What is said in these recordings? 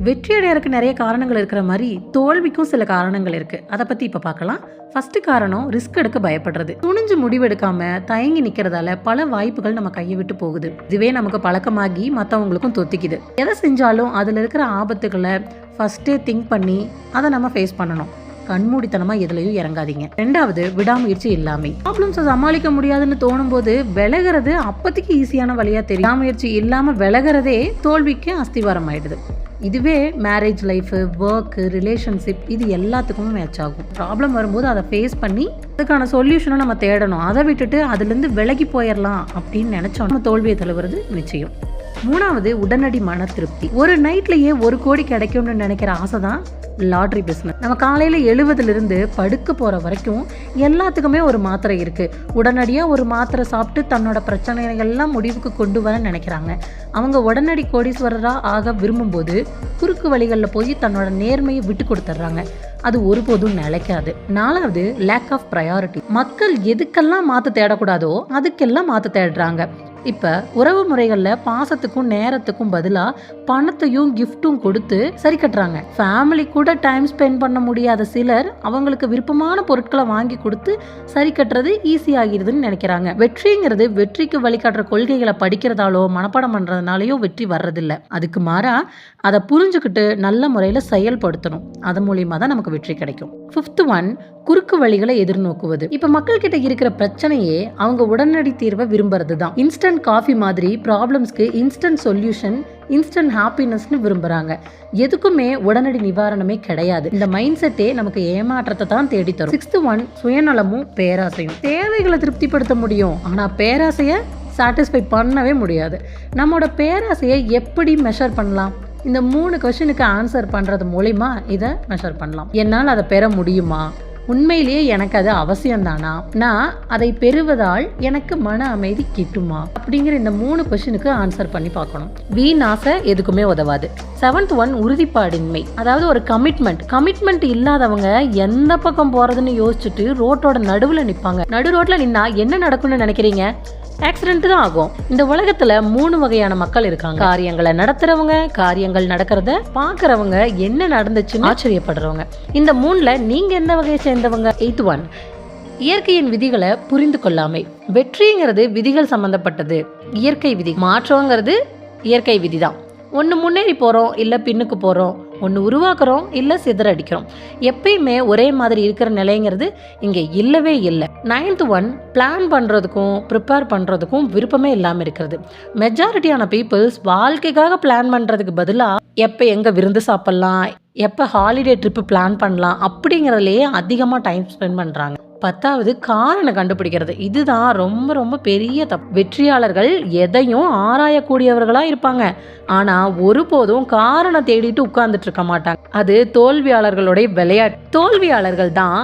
வெற்றி அடையறதுக்கு நிறைய காரணங்கள் இருக்கிற மாதிரி தோல்விக்கும் சில காரணங்கள் இருக்குது. அதை பற்றி இப்போ பார்க்கலாம். ஃபஸ்ட்டு காரணம் ரிஸ்க் எடுக்க பயப்படுறது. துணிஞ்சு முடிவெடுக்காம தயங்கி நிற்கிறதால பல வாய்ப்புகள் நம்ம கையை விட்டு போகுது. இதுவே நமக்கு பழக்கமாகி மற்றவங்களுக்கும் தொத்திக்குது. எதை செஞ்சாலும் அதில் இருக்கிற ஆபத்துகளை ஃபஸ்ட்டே திங்க் பண்ணி அதை நம்ம ஃபேஸ் பண்ணணும். கண்மூடித்தனமா எதுலையும் இறங்காதீங்க. ரெண்டாவது, விடாமுயற்சி இல்லாமை. ப்ராப்ளம்ஸை சமாளிக்க முடியாதுன்னு தோணும் போது விலகிறது அப்போதைக்கு ஈஸியான வழியா தெரியும். விடாமுயற்சி இல்லாம விலகிறதே தோல்விக்கு அஸ்திவாரம் ஆயிடுது. இதுவே மேரேஜ் லைஃப், ஒர்க், ரிலேஷன்ஷிப் இது எல்லாத்துக்கும் மேட்ச் ஆகும். ப்ராப்ளம் வரும்போது அதை ஃபேஸ் பண்ணி அதுக்கான சொல்யூஷனை நம்ம தேடணும். அதை விட்டுட்டு அதுலேருந்து விலகி போயிடலாம் அப்படின்னு நினைச்சோம் நம்ம தோல்வியை தழுவுறது நிச்சயம். மூணாவது, உடனடி மன திருப்தி. ஒரு நைட்லயே 1 கோடி கிடைக்கும்னு நினைக்கிற ஆசை தான் லாட்ரி பிஸ்னஸ். நம்ம காலையில் 70லிருந்து படுக்க போகிற வரைக்கும் எல்லாத்துக்குமே ஒரு மாத்திரை இருக்குது. உடனடியாக ஒரு மாத்திரை சாப்பிட்டு தன்னோட பிரச்சனைகள்லாம் முடிவுக்கு கொண்டு வர நினைக்கிறாங்க. அவங்க உடனடி கோடீஸ்வரராக ஆக விரும்பும்போது குறுக்கு வழிகளில் போய் தன்னோட நேர்மையை விட்டு கொடுத்துட்றாங்க. அது ஒருபோதும் நிலைக்காது. 4வது, லேக் ஆஃப் ப்ரையாரிட்டி. மக்கள் எதுக்கெல்லாம் மாற்ற தேடக்கூடாதோ அதுக்கெல்லாம் மாற்ற தேடுறாங்க. இப்போ உறவு முறைகளில் பாசத்துக்கும் நேரத்துக்கும் பதிலாக பணத்தையும் கிஃப்ட்டும் கொடுத்து சரி கட்டுறாங்க. ஃபேமிலி கூட டைம் ஸ்பெண்ட் பண்ண முடியாத சிலர் அவங்களுக்கு விருப்பமான பொருட்களை வாங்கி கொடுத்து சரி கட்டுறது ஈஸி ஆகிடுதுன்னு நினைக்கிறாங்க. வெற்றிங்கிறது வெற்றிக்கு வழிகாட்டுற கொள்கைகளை படிக்கிறதாலோ மனப்பாடம் பண்ணுறதுனாலையோ வெற்றி வர்றதில்லை. அதுக்கு மாறா அதை புரிஞ்சுக்கிட்டு நல்ல முறையில் செயல்படுத்தணும். அது மூலியமாக தான் நமக்கு வெற்றி கிடைக்கும். 5th ஒன், குறுக்கு வழிகளை எதிர்நோக்குவது. இப்போ மக்கள் கிட்ட இருக்கிற பிரச்சனையே அவங்க உடனடி தீர்வை விரும்புறது தான். இன்ஸ்டன்ட் காஃபி மாதிரி ப்ராப்ளம்ஸ்க்கு இன்ஸ்டன்ட் சொல்யூஷன், இன்ஸ்டன்ட் ஹாப்பினஸ்னு விரும்புறாங்க. எதுக்குமே உடனடி நிவாரணமே கிடையாது. இந்த மைண்ட் செட்டே நமக்கு ஏமாற்றத்தை தான் தேடி தரும். 6th one, சுயநலமும் பேராசையும். தேவைகளை திருப்திப்படுத்த முடியும், ஆனால் பேராசையை சாட்டிஸ்ஃபை பண்ணவே முடியாது. நம்மளோட பேராசையை எப்படி மெஷர் பண்ணலாம்? இந்த 3 கொஸ்டினுக்கு ஆன்சர் பண்ணுறது மூலிமா இதை மெஷர் பண்ணலாம். என்னால் அதை பெற முடியுமா? உண்மையிலேயே எனக்கு அது அவசியம்தானா? நான் அதை பெறுவதால் எனக்கு மன அமைதி கிட்டுமா? அப்படிங்கிற இந்த 3 கொஸ்டினுக்கு ஆன்சர் பண்ணி பார்க்கணும். வீணாசை எதுக்குமே உதவாது. 7th one, உறுதிப்பாடின்மை. அதாவது ஒரு கமிட்மெண்ட் இல்லாதவங்க எந்த பக்கம் போறதுன்னு யோசிச்சுட்டு ரோட்டோட நடுவில் நிற்பாங்க. நடு ரோட்டில் நின்னா என்ன நடக்கும்னு நினைக்கிறீங்க? ஆக்சிடென்ட் தான் ஆகும். இந்த உலகத்துல 3 வகையான மக்கள் இருக்காங்க. காரியங்களை நடத்துறவங்க, காரியங்கள் நடக்கிறத பாக்குறவங்க, என்ன நடந்துச்சுன்னு ஆச்சரியப்படுறவங்க. இந்த 3ல நீங்க எந்த வகையை சேர்ந்தவங்க? 8th ஒன், இயற்கையின் விதிகளை புரிந்து கொள்ளாமை. வெற்றிங்கிறது விதிகள் சம்பந்தப்பட்டது. இயற்கை விதி மாற்றங்கிறது இயற்கை விதி தான். ஒன்று முன்னேறி போகிறோம், இல்லை பின்னுக்கு போகிறோம். ஒன்று உருவாக்குறோம், இல்லை சிதறடிக்கிறோம். எப்பயுமே ஒரே மாதிரி இருக்கிற நிலைங்கிறது இங்கே இல்லவே இல்லை. 9th ஒன், பிளான் பண்ணுறதுக்கும் ப்ரிப்பேர் பண்ணுறதுக்கும் விருப்பமே இல்லாமல் இருக்கிறது. மெஜாரிட்டியான பீப்புள்ஸ் வாழ்க்கைக்காக பிளான் பண்ணுறதுக்கு பதிலாக எப்போ எங்கே விருந்து சாப்பிட்லாம், எப்போ ஹாலிடே ட்ரிப்பு பிளான் பண்ணலாம் அப்படிங்கிறதுலையே அதிகமாக டைம் ஸ்பெண்ட் பண்ணுறாங்க. 10வது, காரணம் கண்டுபிடிக்கிறது. இதுதான் ரொம்ப ரொம்ப பெரிய தப்பு. வெற்றியாளர்கள் எதையும் ஆராயக்கூடியவர்களாக இருப்பாங்க, ஆனால் ஒருபோதும் காரணம் தேடிட்டு உட்கார்ந்துட்டு இருக்க மாட்டாங்க. அது தோல்வியாளர்களுடைய விளையாட்டு. தோல்வியாளர்கள் தான்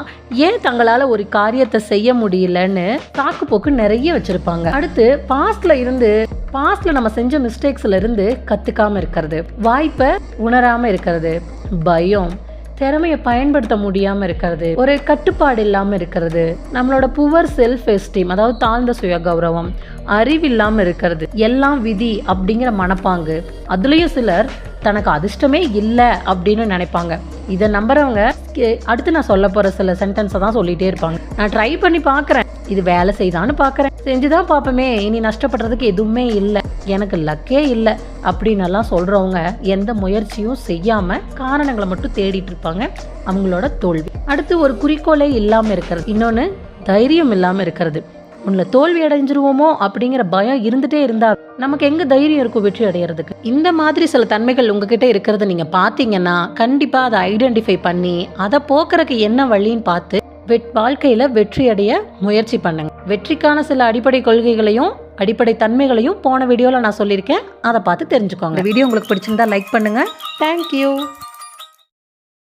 ஏன் தங்களால் ஒரு காரியத்தை செய்ய முடியலன்னு தாக்குப்போக்கு நிறைய வச்சிருப்பாங்க. அடுத்து, பாஸ்ட்ல நம்ம செஞ்ச மிஸ்டேக்ஸ்ல இருந்து கத்துக்காம இருக்கிறது, வாய்ப்பை உணராம இருக்கிறது, பயம், திறமையை பயன்படுத்த முடியாம இருக்கிறது, ஒரு கட்டுப்பாடு இல்லாம இருக்கிறது, நம்மளோட புவர் செல்ஃப் எஸ்டீம் அதாவது தாழ்ந்த சுய கௌரவம், அறிவில்லாம இருக்கிறது, எல்லாம் விதி அப்படிங்கிற மனப்பாங்கு. அதுலயும் சிலர் தனக்கு அதிர்ஷ்டமே இல்லை அப்படின்னு நினைப்பாங்க. இதை நம்புறவங்க அடுத்து நான் சொல்ல போற சில சென்டென்ஸை தான் சொல்லிட்டே இருப்பாங்க. நான் ட்ரை பண்ணி பார்க்குறேன், இது வேலை செய்தான்னு பார்க்குறேன், செஞ்சுதான் பார்ப்போமே, இனி நஷ்டப்படுறதுக்கு எதுவுமே இல்லை, எனக்கு லக்கே இல்லை அப்படின்னெல்லாம் சொல்கிறவங்க எந்த முயற்சியும் செய்யாமல் காரணங்களை மட்டும் தேடிட்டு இருப்பாங்க. அவங்களோட தோல்வி. அடுத்து, ஒரு குறிக்கோளே இல்லாமல் இருக்கிறது. இன்னொன்று, தைரியம் இல்லாமல் இருக்கிறது. உன்னில் தோல்வி அடைஞ்சிருவோமோ அப்படிங்கிற பயம் இருந்துகிட்டே இருந்தா நமக்கு எங்கே தைரியம் இருக்கும் வெற்றி அடைகிறதுக்கு? இந்த மாதிரி சில தன்மைகள் உங்ககிட்ட இருக்கிறத நீங்கள் பார்த்தீங்கன்னா கண்டிப்பாக அதை ஐடென்டிஃபை பண்ணி அதை போக்குறதுக்கு என்ன வழின்னு பார்த்து வாழ்க்கையில் வெற்றி அடைய முயற்சி பண்ணுங்க. வெற்றிக்கான சில அடிப்படை கொள்கைகளையும் அடிப்படை தன்மைகளையும் போன வீடியோவில் நான் சொல்லியிருக்கேன். அதை பார்த்து தெரிஞ்சுக்கோங்க. இந்த வீடியோ உங்களுக்கு பிடிச்சிருந்தா லைக் பண்ணுங்கள். தேங்க்யூ.